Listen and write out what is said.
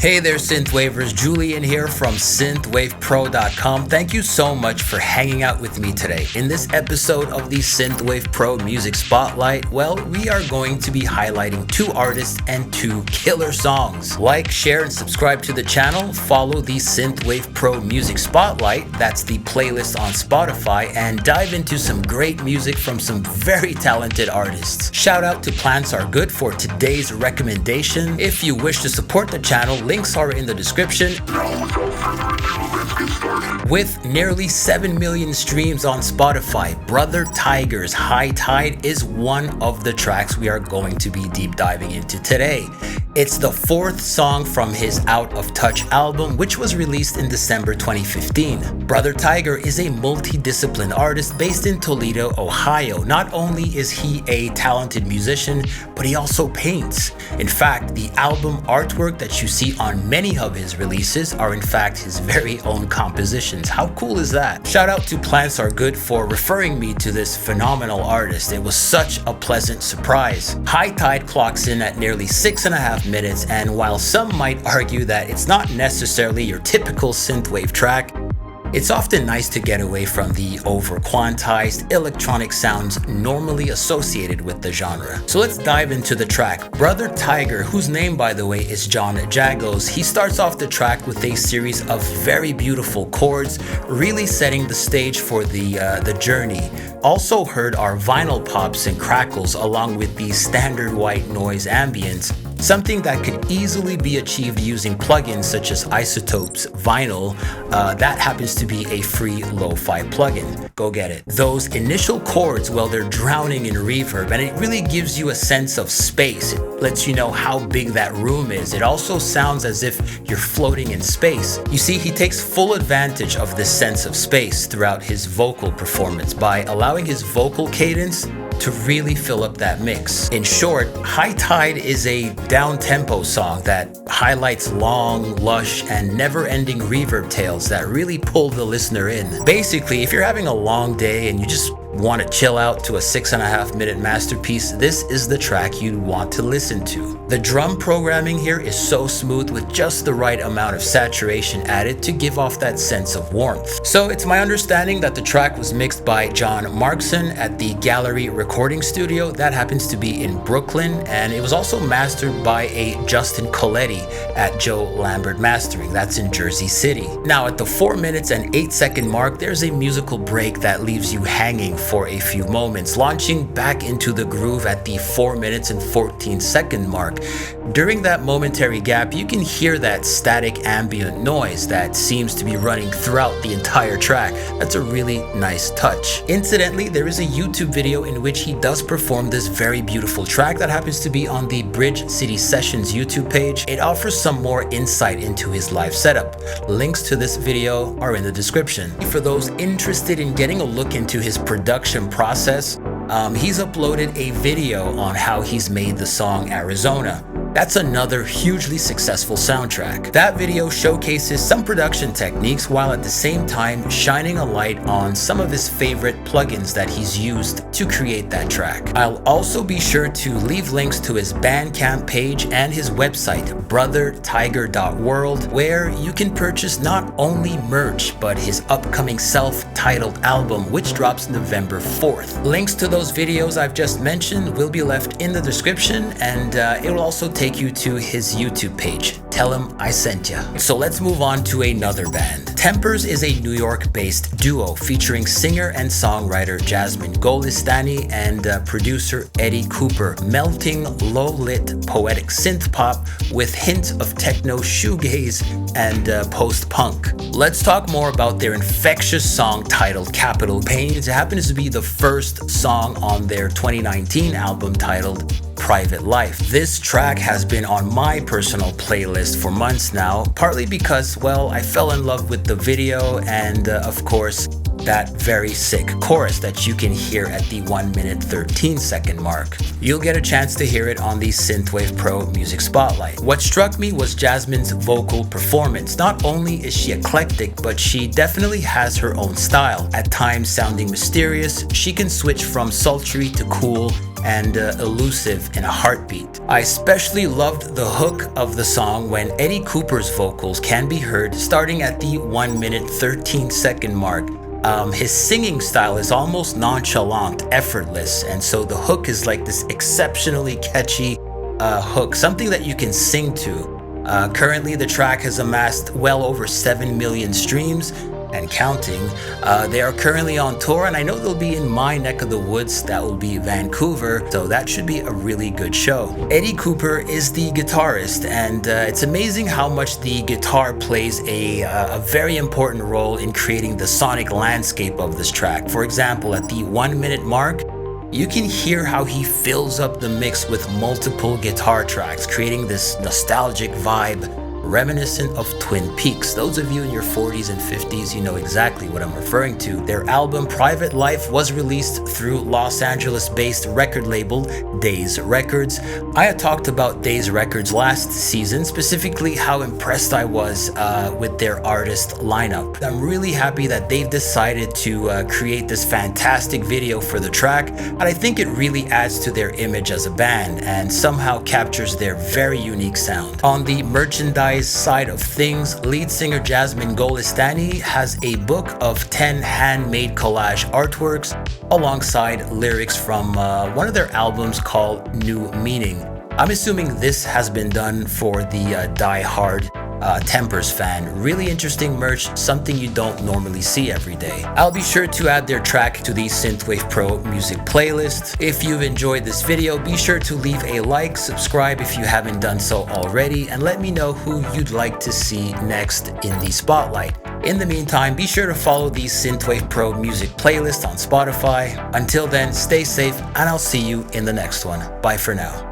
Hey there, Synthwavers. Julian here from SynthwavePro.com. Thank you so much for hanging out with me today. In this episode of the SynthwavePro Music Spotlight, well, we are going to be highlighting 2 artists and 2 killer songs. Like, share, and subscribe to the channel. Follow the SynthwavePro Music Spotlight, that's the playlist on Spotify, and dive into some great music from some very talented artists. Shout out to Plants Are Good for today's recommendation. If you wish to support the channel, links are in the description. With nearly 7 million streams on Spotify, Brothertiger's High Tide is one of the tracks we are going to be deep diving into today. It's the 4th song from his Out of Touch album, which was released in December 2015. Brothertiger is a multidisciplined artist based in Toledo, Ohio. Not only is he a talented musician, but he also paints. In fact, the album artwork that you see on many of his releases are in fact his very own compositions. How cool is that? Shout out to Plants Are Good for referring me to this phenomenal artist. It was such a pleasant surprise. High Tide clocks in at nearly 6.5 minutes, and while some might argue that it's not necessarily your typical synthwave track, it's often nice to get away from the over-quantized electronic sounds normally associated with the genre. So let's dive into the track. Brothertiger, whose name by the way is John Jagos, he starts off the track with a series of very beautiful chords, really setting the stage for the journey. Also heard are vinyl pops and crackles along with the standard white noise ambience, something that could easily be achieved using plugins such as Isotope's Vinyl. That happens to be a free lo-fi plugin. Go get it. Those initial chords, well, they're drowning in reverb, and it really gives you a sense of space. It lets you know how big that room is. It also sounds as if you're floating in space. You see, he takes full advantage of this sense of space throughout his vocal performance by allowing his vocal cadence to really fill up that mix. In short, High Tide is a down-tempo song that highlights long, lush, and never-ending reverb tails that really pull the listener in. Basically, if you're having a long day and you just want to chill out to a 6.5 minute masterpiece, this is the track you'd want to listen to. The drum programming here is so smooth with just the right amount of saturation added to give off that sense of warmth. So it's my understanding that the track was mixed by John Markson at the Gallery Recording Studio. That happens to be in Brooklyn, and it was also mastered by a Justin Coletti at Joe Lambert Mastering. That's in Jersey City. Now at the 4 minutes and 8 second mark, there's a musical break that leaves you hanging for a few moments, launching back into the groove at the 4 minutes and 14 second mark. During that momentary gap, you can hear that static ambient noise that seems to be running throughout the entire track. That's a really nice touch. Incidentally, there is a YouTube video in which he does perform this very beautiful track that happens to be on the Bridge City Sessions YouTube page. It offers some more insight into his live setup. Links to this video are in the description. For those interested in getting a look into his production process, he's uploaded a video on how he's made the song Arizona. That's another hugely successful soundtrack. That video showcases some production techniques while at the same time shining a light on some of his favorite plugins that he's used to create that track. I'll also be sure to leave links to his Bandcamp page and his website, brothertiger.world, where you can purchase not only merch, but his upcoming self-titled album, which drops November 4th. Links to those videos I've just mentioned will be left in the description, and it will also take you to his YouTube page. Tell him I sent ya. So let's move on to another band. Tempers is a New York-based duo featuring singer and songwriter Jasmine Golestani and producer Eddie Cooper, melting low-lit poetic synth pop with hints of techno shoegaze and post-punk. Let's talk more about their infectious song titled Capital Pain. It happens to be the first song on their 2019 album titled Private Life. This track has been on my personal playlist for months now, partly because, well, I fell in love with the video and, of course, that very sick chorus that you can hear at the 1 minute 13 second mark. You'll get a chance to hear it on the SynthwavePro Music Spotlight. What struck me was Jasmine's vocal performance. Not only is she eclectic, but she definitely has her own style. At times sounding mysterious, she can switch from sultry to cool and elusive in a heartbeat. I especially loved the hook of the song when Eddie Cooper's vocals can be heard starting at the 1 minute 13-second mark. His singing style is almost nonchalant, effortless, and so the hook is like this exceptionally catchy hook, something that you can sing to. Currently, the track has amassed well over 7 million streams and counting. They are currently on tour, and I know they'll be in my neck of the woods. That will be Vancouver, so that should be a really good show. Eddie Cooper is the guitarist, and it's amazing how much the guitar plays a very important role in creating the sonic landscape of this track. For example, at the 1 minute mark, you can hear how he fills up the mix with multiple guitar tracks, creating this nostalgic vibe reminiscent of Twin Peaks. Those of you in your 40s and 50s, you know exactly what I'm referring to. Their album Private Life was released through Los Angeles-based record label Days Records. I had talked about Days Records last season, specifically how impressed I was with their artist lineup. I'm really happy that they've decided to create this fantastic video for the track, and I think it really adds to their image as a band and somehow captures their very unique sound. On the merchandise side of things, lead singer Jasmine Golestani has a book of 10 handmade collage artworks alongside lyrics from one of their albums called New Meaning. I'm assuming this has been done for the die-hard Tempers fan. Really interesting merch, something you don't normally see every day. I'll be sure to add their track to the Synthwave Pro Music playlist. If you've enjoyed this video, be sure to leave a like, subscribe if you haven't done so already, and let me know who you'd like to see next in the spotlight. In the meantime, be sure to follow the Synthwave Pro Music playlist on Spotify. Until then, stay safe, and I'll see you in the next one. Bye for now.